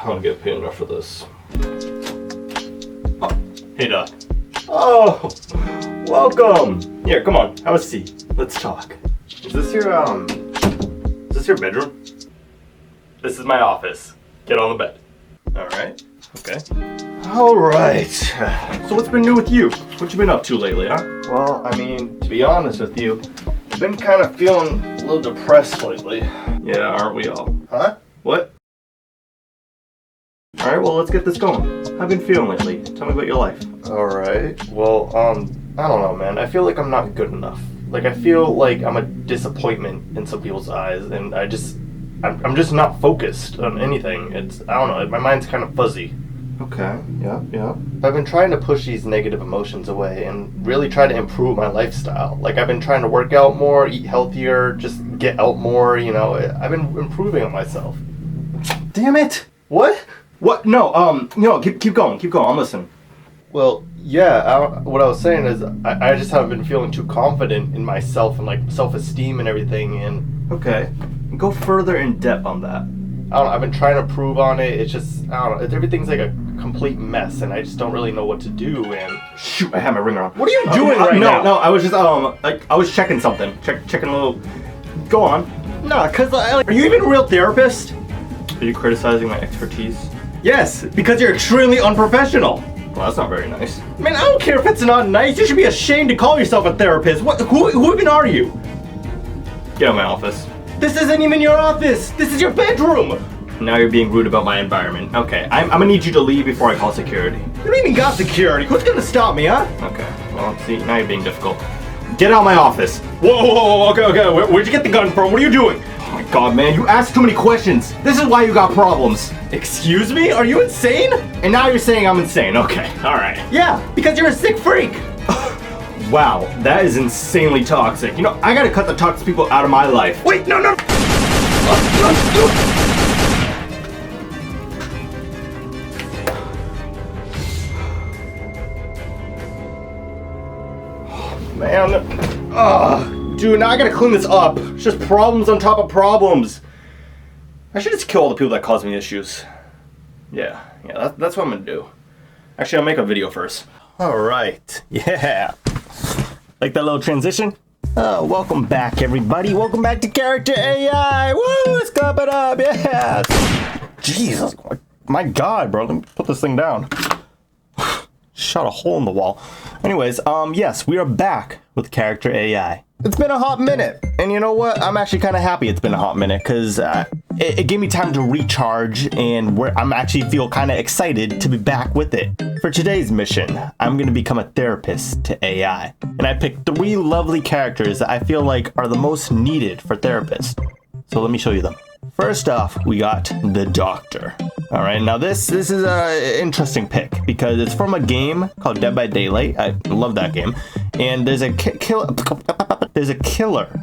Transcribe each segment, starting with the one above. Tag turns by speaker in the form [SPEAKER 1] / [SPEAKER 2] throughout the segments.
[SPEAKER 1] I don't get paid enough for this. Oh, hey, Doc.
[SPEAKER 2] Oh, welcome. Here, come on, have a seat. Let's talk. Is this your bedroom? This is my office. Get on the bed. All right.
[SPEAKER 1] Okay.
[SPEAKER 2] All right. So what's been new with you? What you been up to lately, huh? Well, I mean, to be honest with you, I've been kind of feeling a little depressed lately.
[SPEAKER 1] Yeah, aren't we all?
[SPEAKER 2] Huh? What? All right, well, let's get this going. How have you been feeling lately? Tell me about your life. All right. Well, I don't know, man. I feel like I'm not good enough. Like, I feel like I'm a disappointment in some people's eyes, and I'm just not focused on anything. I don't know, my mind's kind of fuzzy. Okay, yeah. I've been trying to push these negative emotions away and really try to improve my lifestyle. Like, I've been trying to work out more, eat healthier, just get out more, you know. I've been improving on myself. Damn it! What? What? No, keep going, I'm listening. Well, yeah, what I was saying is I just haven't been feeling too confident in myself and, like, self-esteem and everything, and... Okay. Go further in depth on that. I don't know, I've been trying to improve on it. It's just, I don't know, everything's like a complete mess, and I just don't really know what to do, and... Shoot, I have my ringer on. What are you doing right now? No, I was just, I was checking something. Checking a little... Go on. Nah, cause are you even a real therapist? Are you criticizing my expertise? Yes, because you're extremely unprofessional. Well, that's not very nice. Man, I don't care if it's not nice. You should be ashamed to call yourself a therapist. Who even are you? Get out of my office. This isn't even your office. This is your bedroom. Now you're being rude about my environment. Okay, I'm gonna need you to leave before I call security. You don't even got security. Who's gonna stop me, huh? Okay, well, see, now you're being difficult. Get out of my office. Whoa, okay. Where'd you get the gun from? What are you doing? Oh my god, man, you ask too many questions. This is why you got problems. Excuse me? Are you insane? And now you're saying I'm insane. Okay, alright. Yeah, because you're a sick freak. Wow, that is insanely toxic. You know, I gotta cut the toxic people out of my life. Wait, no! Man. Dude, now I gotta clean this up. It's just problems on top of problems. I should just kill all the people that cause me issues. Yeah, that's what I'm gonna do. Actually, I'll make a video first. Alright, yeah. Like that little transition? Oh, welcome back, everybody. Welcome back to Character AI. Woo, it's coming up, yes. Jesus, my God, bro. Let me put this thing down. Shot a hole in the wall. Anyways, yes, we are back with Character AI. It's been a hot minute, and you know what? I'm actually kind of happy it's been a hot minute, because it gave me time to recharge, and I'm actually feel kind of excited to be back with it. For today's mission, I'm going to become a therapist to AI, and I picked 3 lovely characters that I feel like are the most needed for therapists. So let me show you them. First off, we got the Doctor. All right, now this is an interesting pick because it's from a game called Dead by Daylight. I love that game, and there's a killer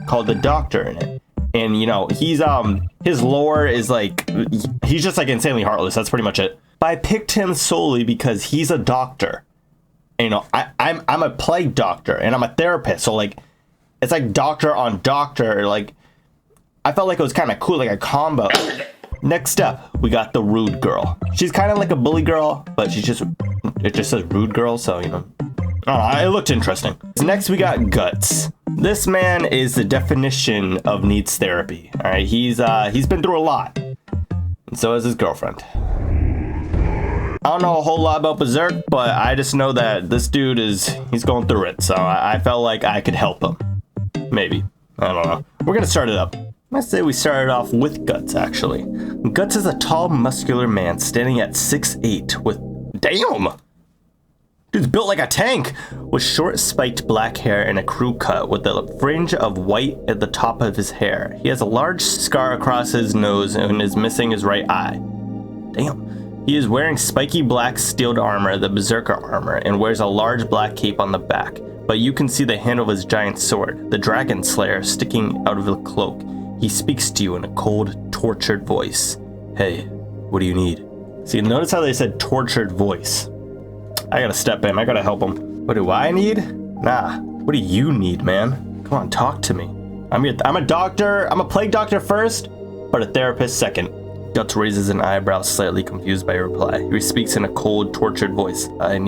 [SPEAKER 2] called the Doctor in it, and you know he's his lore is like he's just like insanely heartless. That's pretty much it. But I picked him solely because he's a doctor. And, you know, I'm a plague doctor and I'm a therapist, so like it's like doctor on doctor. Like I felt like it was kind of cool, like a combo. Next up, we got the rude girl. She's kind of like a bully girl, but it just says rude girl, so you know. I don't know, it looked interesting. Next, we got Guts. This man is the definition of needs therapy. All right, he's been through a lot, and so is his girlfriend. I don't know a whole lot about Berserk, but I just know that this dude he's going through it, so I felt like I could help him. Maybe. I don't know. We're gonna start it up. I say we started off with Guts, actually. Guts is a tall, muscular man standing at 6'8" with... Damn! Dude's built like a tank! With short, spiked black hair and a crew cut with a fringe of white at the top of his hair. He has a large scar across his nose and is missing his right eye. Damn. He is wearing spiky black steeled armor, the Berserker armor, and wears a large black cape on the back. But you can see the handle of his giant sword, the Dragon Slayer, sticking out of the cloak. He speaks to you in a cold, tortured voice. Hey, what do you need? See, notice how they said tortured voice. I gotta step in, I gotta help him. What do I need? Nah, what do you need, man? Come on, talk to me. I'm a doctor, I'm a plague doctor first, but a therapist second.
[SPEAKER 3] Guts raises an eyebrow, slightly confused by your reply. He speaks in a cold, tortured voice. I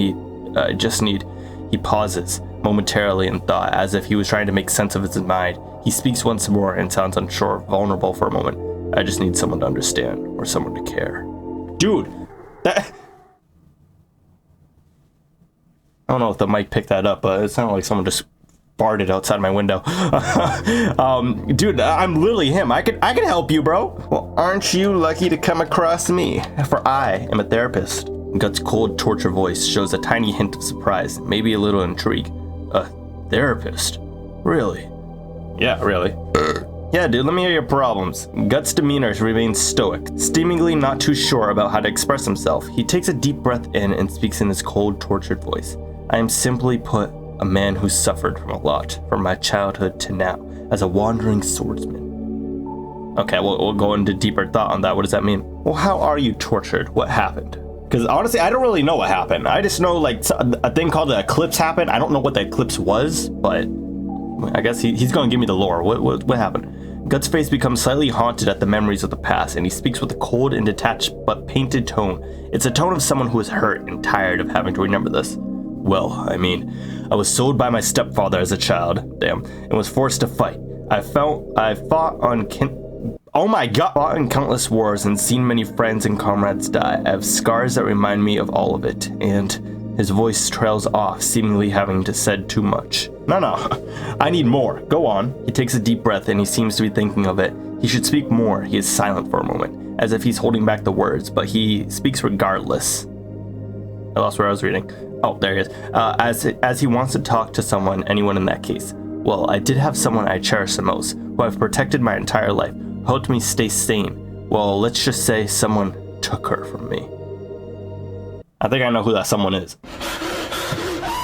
[SPEAKER 3] just need... He pauses, momentarily in thought, as if he was trying to make sense of his mind. He speaks once more and sounds unsure, vulnerable for a moment. I just need someone to understand, or someone to care. Dude, that... I don't know if the mic picked that up, but it sounded like someone just farted outside my window. Dude, I'm literally him. I could help you, bro. Well, aren't you lucky to come across me? For I am a therapist. Guts' cold, torture voice shows a tiny hint of surprise, maybe a little intrigue. A therapist? Really? Yeah, really. Yeah, dude, let me hear your problems. Guts' demeanor remains stoic, seemingly not too sure about how to express himself. He takes a deep breath in and speaks in his cold, tortured voice. I am simply put a man who suffered from a lot, from my childhood to now, as a wandering swordsman. Okay, we'll go into deeper thought on that. What does that mean? Well, how are you tortured? What happened? Because honestly, I don't really know what happened. I just know like a thing called the eclipse happened. I don't know what the eclipse was, but I guess he's going to give me the lore. What happened? Guts' face becomes slightly haunted at the memories of the past, and he speaks with a cold and detached but painted tone. It's a tone of someone who is hurt and tired of having to remember this. Well, I mean, I was sold by my stepfather as a child, and was forced to fight. I fought in countless wars and seen many friends and comrades die. I have scars that remind me of all of it, and his voice trails off, seemingly having to said too much. No, I need more. Go on. He takes a deep breath and he seems to be thinking of it. He should speak more. He is silent for a moment, as if he's holding back the words, but he speaks regardless. I lost where I was reading. Oh, there he is. As he wants to talk to someone, anyone in that case. Well, I did have someone I cherish the most, who I've protected my entire life, helped me stay sane. Well, let's just say someone took her from me. I think I know who that someone is.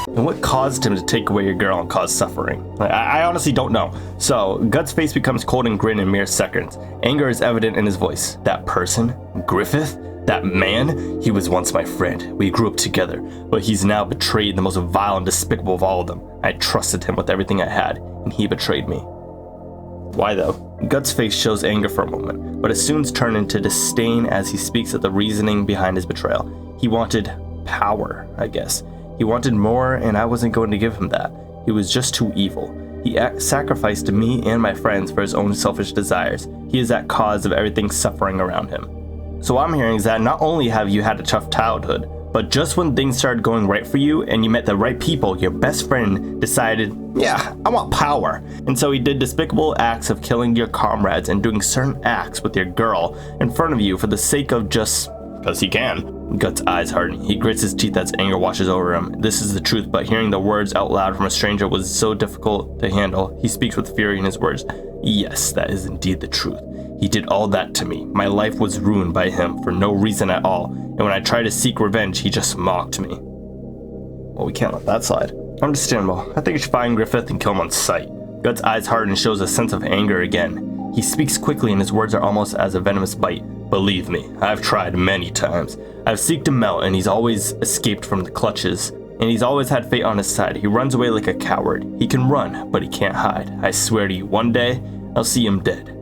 [SPEAKER 3] And what caused him to take away your girl and cause suffering? I honestly don't know. So, Guts' face becomes cold and grin in mere seconds. Anger is evident in his voice. That person? Griffith? That man? He was once my friend. We grew up together, but he's now betrayed the most vile and despicable of all of them. I trusted him with everything I had, and he betrayed me. Why though? Guts' face shows anger for a moment, but it soon turns into disdain as he speaks of the reasoning behind his betrayal. He wanted power, I guess. He wanted more, and I wasn't going to give him that. He was just too evil. He sacrificed me and my friends for his own selfish desires. He is that cause of everything suffering around him. So what I'm hearing is that not only have you had a tough childhood, but just when things started going right for you and you met the right people, your best friend decided, yeah, I want power. And so he did despicable acts of killing your comrades and doing certain acts with your girl in front of you for the sake of just because he can. Guts' eyes harden. He grits his teeth as anger washes over him. This is the truth, but hearing the words out loud from a stranger was so difficult to handle. He speaks with fury in his words. Yes, that is indeed the truth. He did all that to me. My life was ruined by him for no reason at all. And when I tried to seek revenge, he just mocked me. Well, we can't let that slide. Understandable. I think you should find Griffith and kill him on sight. Guts' eyes harden and shows a sense of anger again. He speaks quickly and his words are almost as a venomous bite. Believe me, I've tried many times. I've seeked him out and he's always escaped from the clutches. And he's always had fate on his side. He runs away like a coward. He can run, but he can't hide. I swear to you, one day, I'll see him dead.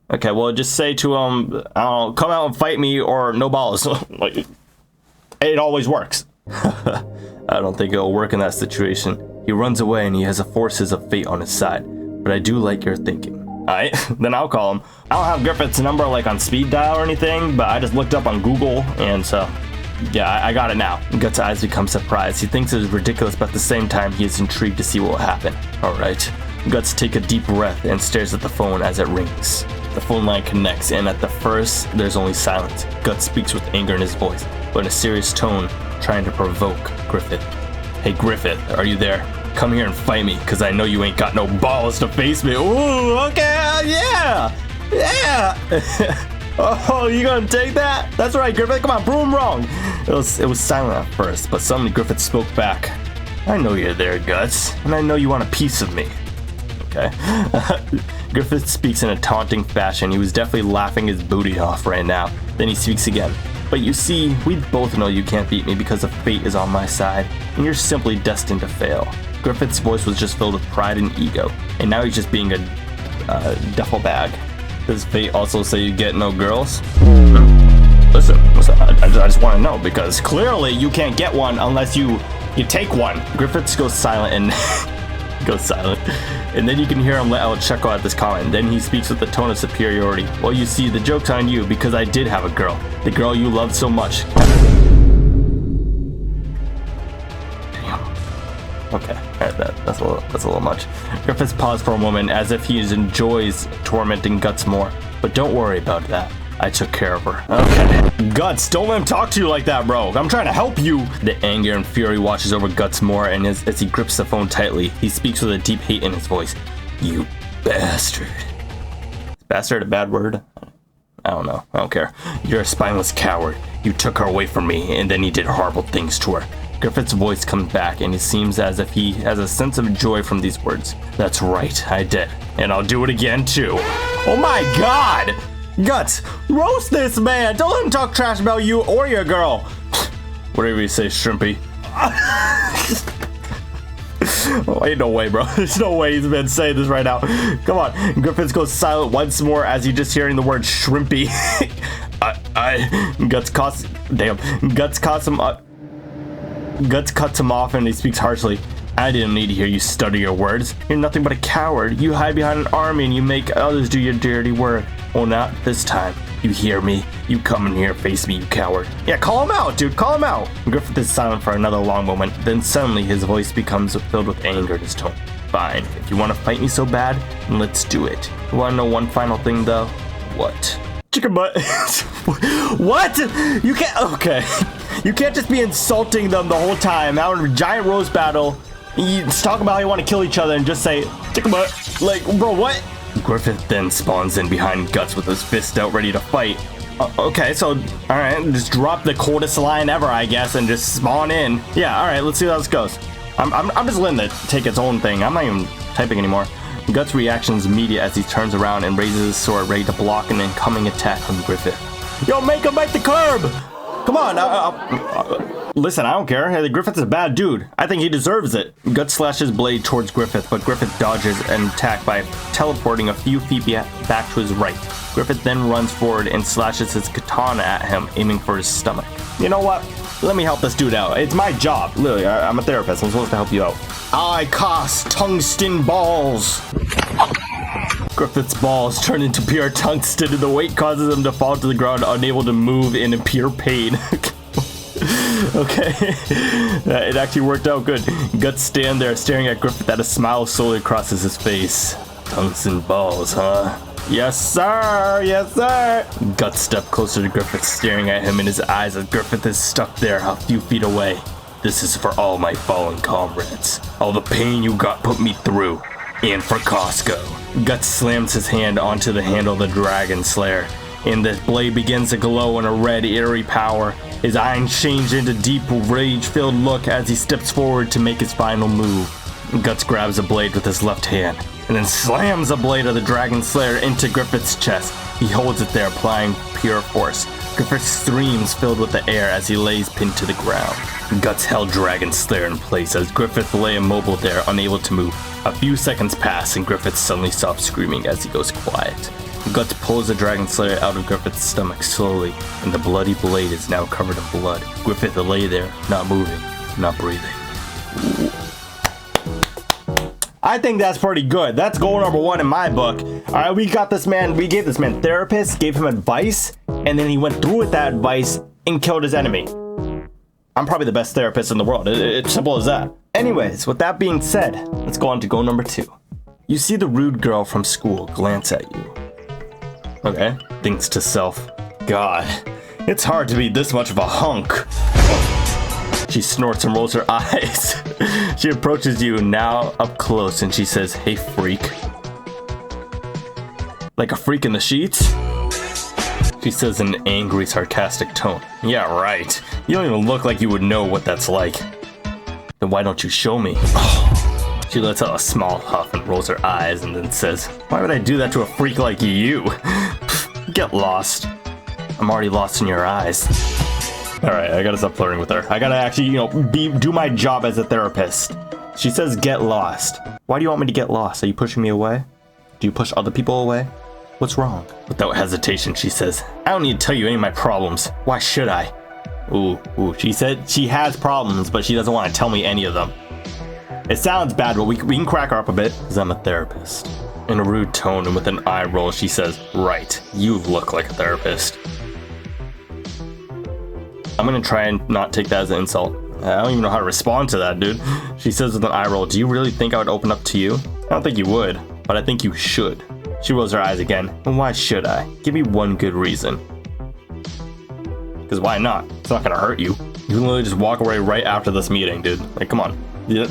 [SPEAKER 3] Okay, well, just say to him, I don't know, come out and fight me or no balls. Like, it always works. I don't think it'll work in that situation. He runs away and he has the forces of fate on his side. But I do like your thinking. Alright, then I'll call him. I don't have Griffith's number like on speed dial or anything, but I just looked up on Google, and so, yeah, I got it now. Guts' eyes become surprised. He thinks it is ridiculous, but at the same time, he is intrigued to see what will happen. Alright. Guts take a deep breath and stares at the phone as it rings. The phone line connects, and at the first, there's only silence. Guts speaks with anger in his voice, but in a serious tone, trying to provoke Griffith. Hey Griffith, are you there? Come here and fight me, cause I know you ain't got no balls to face me. Ooh, okay, yeah! Oh, you gonna take that? That's right, Griffith, come on, prove him wrong. It was silent at first, but suddenly Griffith spoke back. I know you're there, Guts, and I know you want a piece of me. Okay. Griffith speaks in a taunting fashion. He was definitely laughing his booty off right now. Then he speaks again. But you see, we both know you can't beat me because the fate is on my side, and you're simply destined to fail. Griffith's voice was just filled with pride and ego, and now he's just being a duffel bag. Does fate also say you get no girls? Listen, I just want to know, because clearly you can't get one unless you take one. Griffiths goes silent and goes silent, and then you can hear him let out a chuckle at this comment. Then he speaks with a tone of superiority. Well, you see, the joke's on you, because I did have a girl, the girl you loved so much. Okay, alright, that's a little much. Griffiths paused for a moment as if he enjoys tormenting Guts more. But don't worry about that. I took care of her. Okay. Guts, don't let him talk to you like that, bro. I'm trying to help you. The anger and fury washes over Guts more, and as he grips the phone tightly, he speaks with a deep hate in his voice. You bastard. Is bastard a bad word? I don't know. I don't care. You're a spineless coward. You took her away from me, and then you did horrible things to her. Griffith's voice comes back, and it seems as if he has a sense of joy from these words. That's right, I did. And I'll do it again, too. Oh my god! Guts, roast this man! Don't let him talk trash about you or your girl! Whatever you say, Shrimpy. Oh, ain't no way, bro. There's no way he's been saying this right now. Come on. Griffiths goes silent once more as you just hearing the word Shrimpy. Guts cuts him off and he speaks harshly. I didn't need to hear you stutter your words. You're nothing but a coward. You hide behind an army and you make others do your dirty work. Well, not this time. You hear me? You come in here, face me, you coward. Yeah, call him out, dude. Call him out. Griffith is silent for another long moment. Then suddenly his voice becomes filled with anger in his tone. Fine. If you want to fight me so bad, then let's do it. You want to know one final thing, though? What? Chicken butt. What? You can't. Okay. You can't just be insulting them the whole time. Out in a giant roast battle, you talk about how you want to kill each other and just say, chicken butt. Like, bro, what? Griffith then spawns in behind Guts with his fist out ready to fight. Okay, so, alright, just drop the coldest line ever, I guess, and just spawn in. Yeah, alright, let's see how this goes. I'm just letting it take its own thing. I'm not even typing anymore. Guts' reaction is immediate as he turns around and raises his sword ready to block an incoming attack from Griffith. Yo, make him bite the curb! Come on, listen, I don't care. Hey, Griffith's a bad dude. I think he deserves it. Guts slashes blade towards Griffith, but Griffith dodges an attack by teleporting a few feet back to his right. Griffith then runs forward and slashes his katana at him, aiming for his stomach. You know what? Let me help this dude out. It's my job. Literally, I'm a therapist. I'm supposed to help you out. I cast tungsten balls. Griffith's balls turn into pure tungsten, and the weight causes him to fall to the ground, unable to move and in pure pain. Okay, it actually worked out good. Guts stand there staring at Griffith as a smile slowly crosses his face. Tungsten balls, huh? Yes, sir! Yes, sir! Guts stepped closer to Griffith, staring at him in his eyes as Griffith is stuck there a few feet away. This is for all my fallen comrades. All the pain you got put me through. And for Costco. Guts slams his hand onto the handle of the Dragon Slayer, and the blade begins to glow in a red, eerie power. His eyes change into deep, rage-filled look as he steps forward to make his final move. Guts grabs the blade with his left hand, and then slams the blade of the Dragon Slayer into Griffith's chest. He holds it there, applying pure force. Griffith screams, filled with the air as he lays pinned to the ground. Guts held Dragon Slayer in place as Griffith lay immobile there, unable to move. A few seconds pass, and Griffith suddenly stops screaming as he goes quiet. Guts pulls the Dragon Slayer out of Griffith's stomach slowly, and the bloody blade is now covered in blood. Griffith lay there, not moving, not breathing. I think that's pretty good. That's goal number 1 in my book. All right, we gave this man therapists, gave him advice, and then he went through with that advice and killed his enemy. I'm probably the best therapist in the world. It's simple as that. Anyways, with that being said, let's go on to goal number 2. You see the rude girl from school glance at you. Okay, thinks to self, God, it's hard to be this much of a hunk. She snorts and rolls her eyes. She approaches you now up close and she says, hey freak. Like a freak in the sheets? She says in an angry, sarcastic tone. Yeah, right. You don't even look like you would know what that's like. Then why don't you show me? She lets out a small huff and rolls her eyes and then says, why would I do that to a freak like you? Get lost. I'm already lost in your eyes. Alright, I gotta stop flirting with her. I gotta actually, do my job as a therapist. She says get lost. Why do you want me to get lost? Are you pushing me away? Do you push other people away? What's wrong? Without hesitation, she says, I don't need to tell you any of my problems. Why should I? Ooh, she said she has problems, but she doesn't want to tell me any of them. It sounds bad, but we can crack her up a bit, because I'm a therapist. In a rude tone and with an eye roll, she says, right, you look like a therapist. I'm gonna try and not take that as an insult. I don't even know how to respond to that, dude. She says with an eye roll, do you really think I would open up to you? I don't think you would, but I think you should. She rolls her eyes again. And why should I? Give me one good reason. Because why not? It's not gonna hurt you. You can literally just walk away right after this meeting, dude. Like, come on.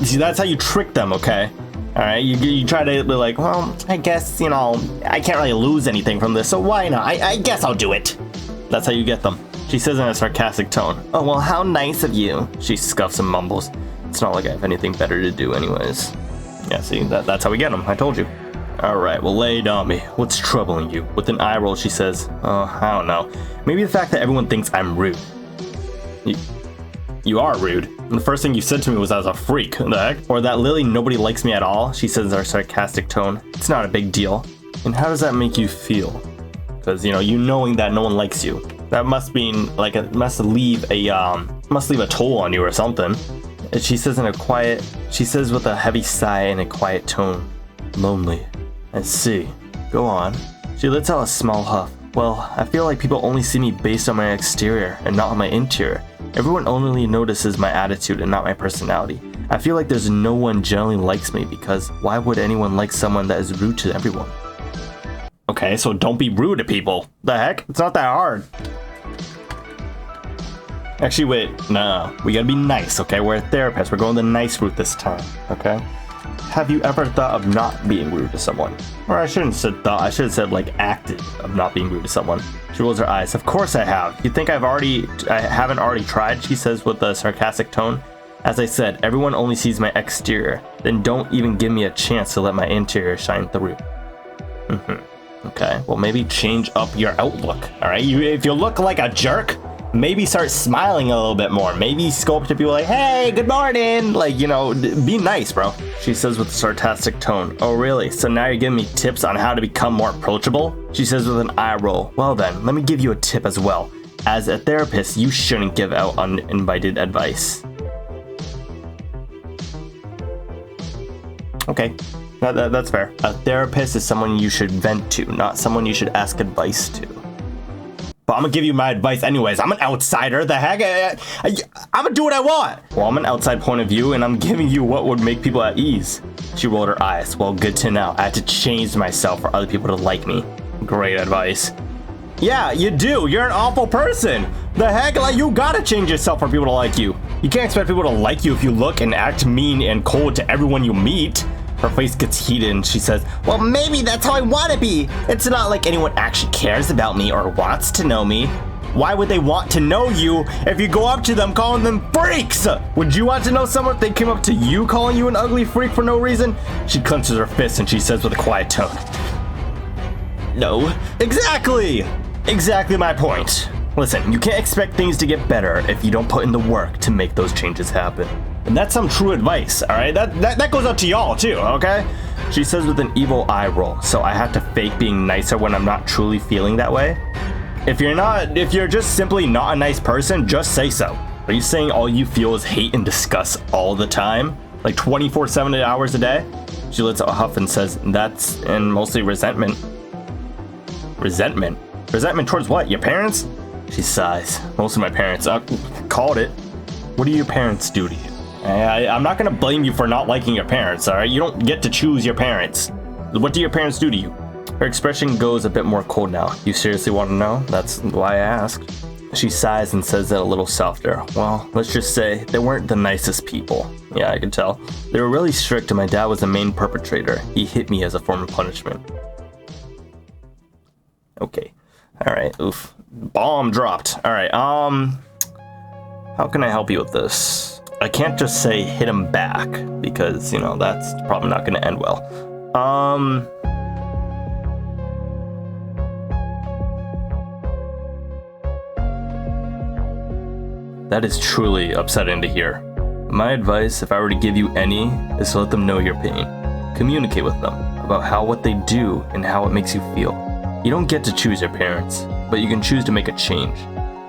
[SPEAKER 3] See, that's how you trick them, okay? Alright, you try to be like, well, I guess, you know, I can't really lose anything from this, so why not? I guess I'll do it. That's how you get them. She says in a sarcastic tone, oh, well, how nice of you. She scuffs and mumbles. It's not like I have anything better to do anyways. Yeah, see, that's how we get them. I told you. Alright, well, lay it on me. What's troubling you? With an eye roll, she says, oh, I don't know. Maybe the fact that everyone thinks I'm rude. You are rude. And the first thing you said to me was I was a freak. The heck? Or that literally nobody likes me at all, she says in her sarcastic tone. It's not a big deal. And how does that make you feel? Because, you know, you knowing that no one likes you. That must mean, like, it must leave a toll on you or something. And she says with a heavy sigh and a quiet tone, lonely. I see. Go on. She lets out a small huff. Well, I feel like people only see me based on my exterior and not on my interior. Everyone only notices my attitude and not my personality. I feel like there's no one generally likes me because why would anyone like someone that is rude to everyone? Okay, so don't be rude to people. The heck? It's not that hard. Actually, wait. No, we gotta be nice, okay? We're a therapist. We're going the nice route this time, okay? Have you ever thought of not being rude to someone? Or I shouldn't have said thought. I should have said, like, acted of not being rude to someone. She rolls her eyes. Of course I have. You think I haven't already tried? She says with a sarcastic tone. As I said, everyone only sees my exterior. Then don't even give me a chance to let my interior shine through. Okay, well, maybe change up your outlook, all right? If you look like a jerk, maybe start smiling a little bit more. Maybe go up to people like, hey, good morning. Like, you know, be nice, bro. She says with a sarcastic tone. Oh, really? So now you're giving me tips on how to become more approachable? She says with an eye roll. Well then, let me give you a tip as well. As a therapist, you shouldn't give out uninvited advice. Okay, that's fair. A therapist is someone you should vent to, not someone you should ask advice to. But I'm gonna give you my advice anyways. I'm an outsider. The heck? I'm gonna do what I want. Well, I'm an outside point of view, and I'm giving you what would make people at ease. She rolled her eyes. Well, good to know. I had to change myself for other people to like me. Great advice. Yeah, you do. You're an awful person. The heck? Like, you gotta change yourself for people to like you. You can't expect people to like you if you look and act mean and cold to everyone you meet. Her face gets heated and she says, well, maybe that's how I want to be. It's not like anyone actually cares about me or wants to know me. Why would they want to know you if you go up to them calling them freaks? Would you want to know someone if they came up to you calling you an ugly freak for no reason? She clenches her fist and she says with a quiet tone, no. Exactly! Exactly my point. Listen, you can't expect things to get better if you don't put in the work to make those changes happen. And that's some true advice, alright? That goes out to y'all too, okay? She says with an evil eye roll, so I have to fake being nicer when I'm not truly feeling that way? If you're just simply not a nice person, just say so. Are you saying all you feel is hate and disgust all the time? Like 24/7 hours a day? She lets out a huff and says, and mostly resentment. Resentment? Resentment towards what? Your parents? She sighs. Most of my parents, called it. What do your parents do to you? I'm not gonna blame you for not liking your parents, alright? You don't get to choose your parents. What do your parents do to you? Her expression goes a bit more cold now. You seriously want to know? That's why I asked. She sighs and says it a little softer. Well, let's just say they weren't the nicest people. Yeah, I can tell. They were really strict and my dad was the main perpetrator. He hit me as a form of punishment. Okay. Alright, oof. Bomb dropped. Alright, how can I help you with this? I can't just say hit him back, because, you know, that's probably not gonna end well. That is truly upsetting to hear. My advice, if I were to give you any, is to let them know your pain. Communicate with them about what they do and how it makes you feel. You don't get to choose your parents, but you can choose to make a change.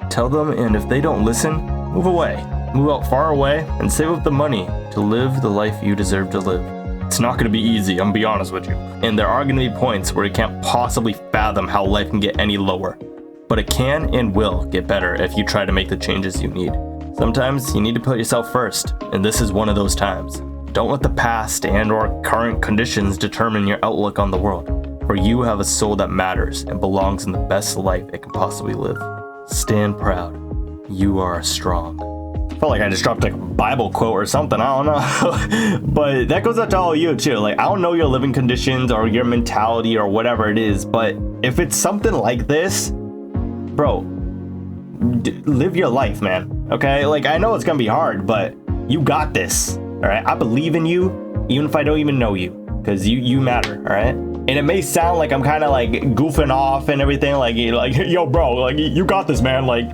[SPEAKER 3] Tell them, and if they don't listen, move away. Move out far away and save up the money to live the life you deserve to live. It's not going to be easy, I'm going to be honest with you. And there are going to be points where you can't possibly fathom how life can get any lower. But it can and will get better if you try to make the changes you need. Sometimes you need to put yourself first, and this is one of those times. Don't let the past and or current conditions determine your outlook on the world, for you have a soul that matters and belongs in the best life it can possibly live. Stand proud. You are strong. I felt like I just dropped like a Bible quote or something, I don't know. But that goes out to all of you too. Like, I don't know your living conditions or your mentality or whatever it is, but if it's something like this, bro, live your life, man. Okay? Like, I know it's gonna be hard, but you got this. Alright? I believe in you, even if I don't even know you. Because you matter, alright? And it may sound like I'm kind of like goofing off and everything, like, yo, bro, like, you got this, man. Like,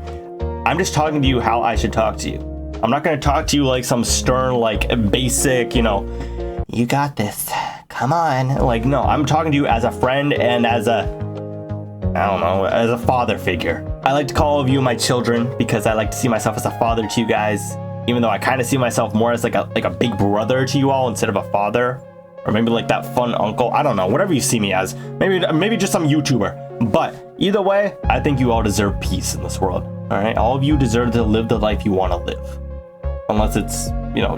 [SPEAKER 3] I'm just talking to you how I should talk to you. I'm not gonna talk to you like some stern, like, basic, you got this, come on. Like, no, I'm talking to you as a friend and as a father figure. I like to call all of you my children because I like to see myself as a father to you guys, even though I kind of see myself more as like a big brother to you all instead of a father. Or maybe like that fun uncle. I don't know, whatever you see me as. Maybe just some YouTuber. But either way, I think you all deserve peace in this world. Alright? All of you deserve to live the life you want to live. Unless it's,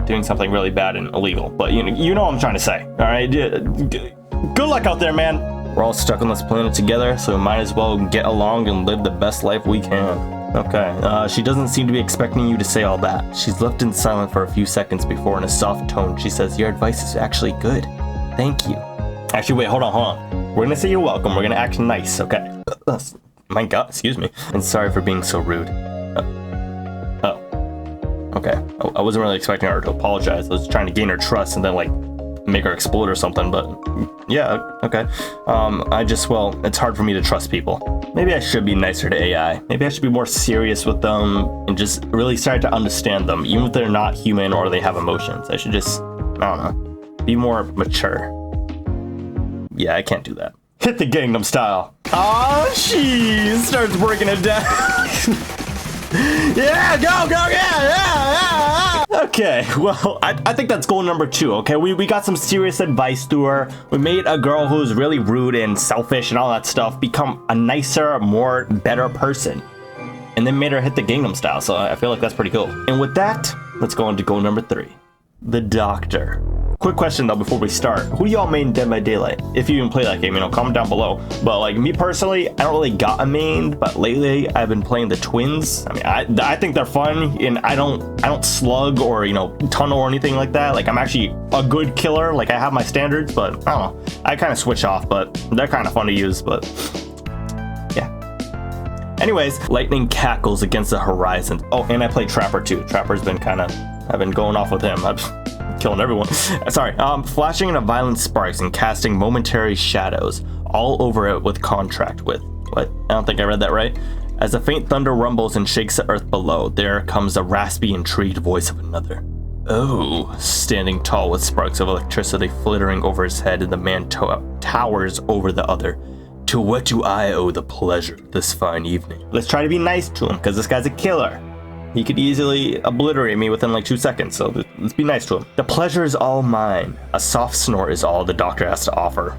[SPEAKER 3] doing something really bad and illegal. But you know what I'm trying to say. Alright? Good luck out there, man. We're all stuck on this planet together, so we might as well get along and live the best life we can. Okay, she doesn't seem to be expecting you to say all that. She's left in silence for a few seconds before, in a soft tone, she says, your advice is actually good. Thank you. Actually, wait, hold on. We're gonna say you're welcome. We're gonna act nice, okay? My God, excuse me. And sorry for being so rude. Okay. I wasn't really expecting her to apologize. I was trying to gain her trust and then, like, make her explode or something, but yeah, okay. It's hard for me to trust people. Maybe I should be nicer to AI. Maybe I should be more serious with them and just really start to understand them, even if they're not human or they have emotions. I should just, be more mature. Yeah, I can't do that. Hit the Gangnam Style. Oh, she starts breaking it down. Yeah, go, yeah. Okay, well, I think that's goal number 2, okay? We got some serious advice through her. We made a girl who's really rude and selfish and all that stuff become a nicer, better person. And then made her hit the Gangnam Style, so I feel like that's pretty cool. And with that, let's go on to goal number 3. The Doctor. Quick question though before we start. Who do y'all main Dead by Daylight? If you even play that game, comment down below. But like me personally, I don't really got a main, but lately I've been playing the twins. I mean, I think they're fun, and I don't slug or tunnel or anything like that. Like, I'm actually a good killer. Like, I have my standards, but I don't know. I kind of switch off, but they're kind of fun to use, but yeah. Anyways, lightning cackles against the horizon. Oh, and I play Trapper too. Trapper's been I've been going off with him. Killing everyone. Sorry. Flashing into violent sparks and casting momentary shadows all over it with contract with. What? I don't think I read that right. As a faint thunder rumbles and shakes the earth below, there comes the raspy, intrigued voice of another. Oh, standing tall with sparks of electricity flittering over his head, and the man towers over the other. To what do I owe the pleasure this fine evening? Let's try to be nice to him, because this guy's a killer. He could easily obliterate me within like 2 seconds, so let's be nice to him. The pleasure is all mine. A soft snort is all the Doctor has to offer.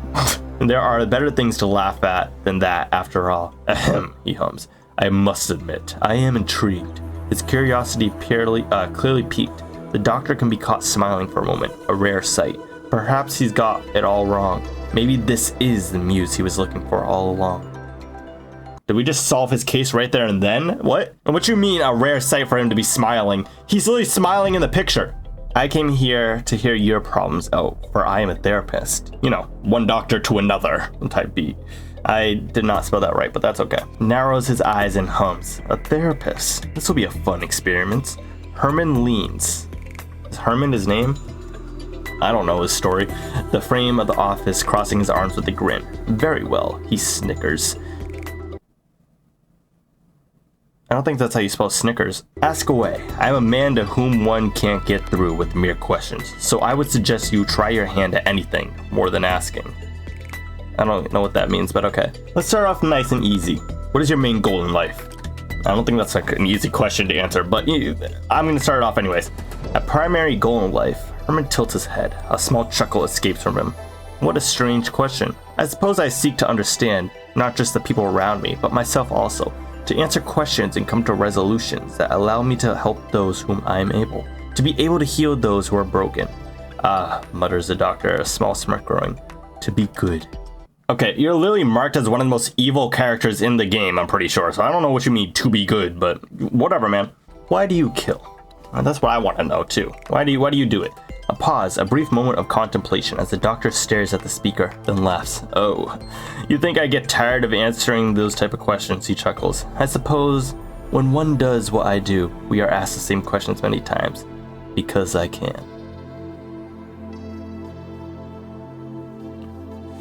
[SPEAKER 3] And there are better things to laugh at than that, after all. Ahem, he hums. I must admit, I am intrigued. His curiosity clearly piqued. The Doctor can be caught smiling for a moment, a rare sight. Perhaps he's got it all wrong. Maybe this is the muse he was looking for all along. Did we just solve his case right there and then? What? And what you mean a rare sight for him to be smiling? He's literally smiling in the picture. I came here to hear your problems out, for I am a therapist. One doctor to another type beat. I did not spell that right, but that's okay. Narrows his eyes and hums. A therapist. This will be a fun experiment. Herman leans. Is Herman his name? I don't know his story. The frame of the office crossing his arms with a grin. Very well, he snickers. I don't think that's how you spell Snickers. Ask away. I am a man to whom one can't get through with mere questions, so I would suggest you try your hand at anything more than asking. I don't know what that means, but okay. Let's start off nice and easy. What is your main goal in life? I don't think that's like an easy question to answer, but I'm gonna start it off anyways. A primary goal in life. Herman tilts his head. A small chuckle escapes from him. What a strange question. I suppose I seek to understand, not just the people around me, but myself also. To answer questions and come to resolutions that allow me to help those whom I am able. To be able to heal those who are broken. Ah, mutters the doctor, a small smirk growing. To be good. Okay, you're literally marked as one of the most evil characters in the game, I'm pretty sure. So I don't know what you mean to be good, but whatever, man. Why do you kill? That's what I want to know too. Why do you do it? A pause, a brief moment of contemplation as the doctor stares at the speaker, then laughs. Oh, you think I get tired of answering those type of questions, he chuckles. I suppose when one does what I do, we are asked the same questions many times. Because I can.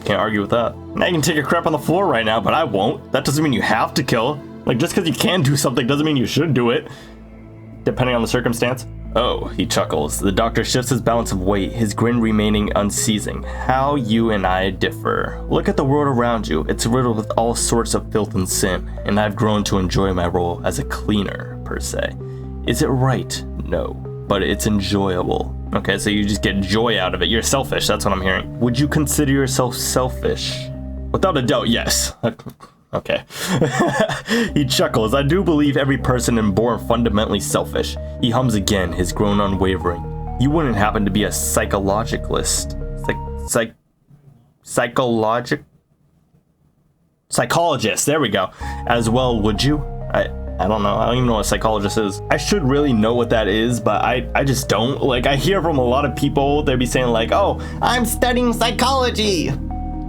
[SPEAKER 3] Can't argue with that. Now you can take a crap on the floor right now, but I won't. That doesn't mean you have to kill. Like, just because you can do something doesn't mean you should do it. Depending on the circumstance. Oh, he chuckles. The doctor shifts his balance of weight, his grin remaining unceasing. How you and I differ. Look at the world around you. It's riddled with all sorts of filth and sin, and I've grown to enjoy my role as a cleaner, per se. Is it right? No, but it's enjoyable. Okay, so you just get joy out of it. You're selfish, that's what I'm hearing. Would you consider yourself selfish? Without a doubt, yes. Okay. He chuckles. I do believe every person is born fundamentally selfish. He hums again, his groan unwavering. You wouldn't happen to be a psychologist. Psychologist, there we go. As well, would you? I don't know. I don't even know what a psychologist is. I should really know what that is, but I just don't. Like, I hear from a lot of people, they'd be saying like, oh, I'm studying psychology.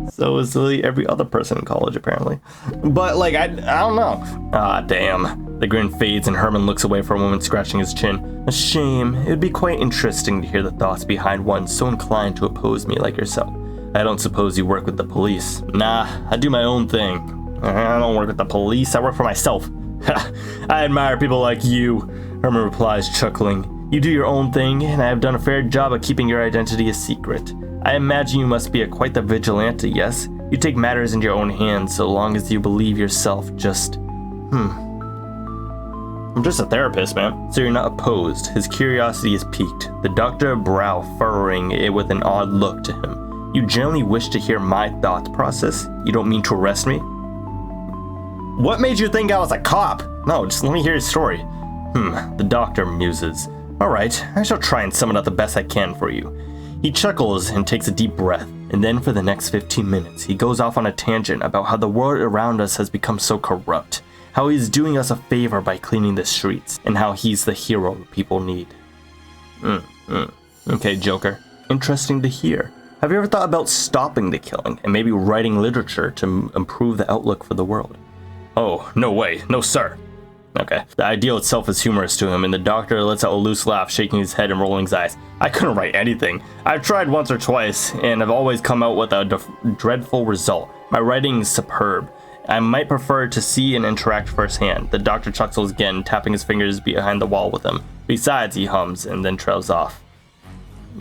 [SPEAKER 3] So is literally every other person in college, apparently. But like, I don't know. Ah, damn. The grin fades and Herman looks away for a moment, scratching his chin. A shame. It would be quite interesting to hear the thoughts behind one so inclined to oppose me like yourself. I don't suppose you work with the police. Nah, I do my own thing. I don't work with the police, I work for myself. I admire people like you, Herman replies, chuckling. You do your own thing, and I have done a fair job of keeping your identity a secret. I imagine you must be quite the vigilante, yes? You take matters into your own hands so long as you believe yourself just... I'm just a therapist, man. So you're not opposed. His curiosity is piqued, the doctor's brow furrowing it with an odd look to him. You generally wish to hear my thought process? You don't mean to arrest me? What made you think I was a cop? No, just let me hear your story. The doctor muses. Alright, I shall try and sum it up the best I can for you. He chuckles and takes a deep breath, and then for the next 15 minutes, he goes off on a tangent about how the world around us has become so corrupt, how he's doing us a favor by cleaning the streets, and how he's the hero people need. Okay, Joker. Interesting to hear. Have you ever thought about stopping the killing and maybe writing literature to improve the outlook for the world? Oh, no way. No, sir. Okay. The ideal itself is humorous to him, and the doctor lets out a loose laugh, shaking his head and rolling his eyes. I couldn't write anything. I've tried once or twice, and I've always come out with a dreadful result. My writing is superb. I might prefer to see and interact firsthand. The doctor chuckles again, tapping his fingers behind the wall with him. Besides, he hums, and then trails off.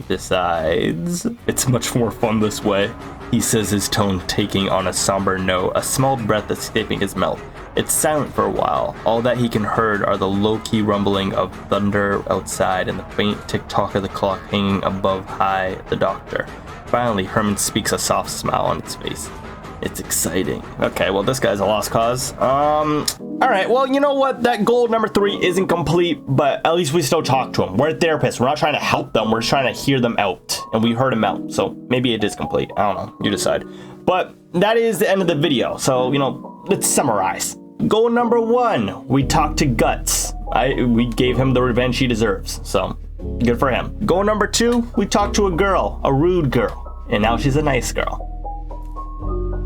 [SPEAKER 3] Besides, it's much more fun this way, he says, his tone taking on a somber note, a small breath escaping his mouth. It's silent for a while. All that he can heard are the low-key rumbling of thunder outside and the faint tick-tock of the clock hanging above high the doctor. Finally, Herman speaks, a soft smile on his face. It's exciting. Okay, well, this guy's a lost cause. Alright, well, you know what? That goal number 3 isn't complete, but at least we still talk to him. We're therapists. We're not trying to help them. We're just trying to hear them out. And we heard him out. So maybe it is complete. I don't know. You decide. But that is the end of the video. So, you know, let's summarize. Goal number 1, we talked to Guts. We gave him the revenge he deserves. So, good for him. Goal number 2, we talked to a girl. A rude girl. And now she's a nice girl.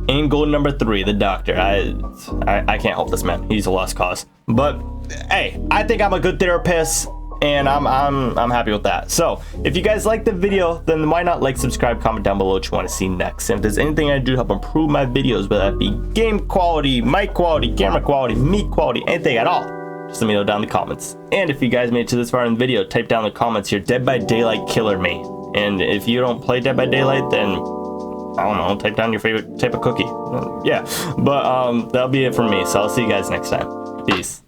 [SPEAKER 3] And goal number 3, the doctor. I can't help this man. He's a lost cause. But hey, I think I'm a good therapist, and I'm happy with that. So if you guys like the video, then why not like, subscribe, comment down below what you want to see next. And if there's anything I do to help improve my videos, whether that be game quality, mic quality, camera quality, meat quality, anything at all, just let me know down in the comments. And if you guys made it to this far in the video, type down in the comments your Dead by Daylight killer main. And if you don't play Dead by Daylight, then I don't know, type down your favorite type of cookie. Yeah, but that'll be it for me. So I'll see you guys next time. Peace.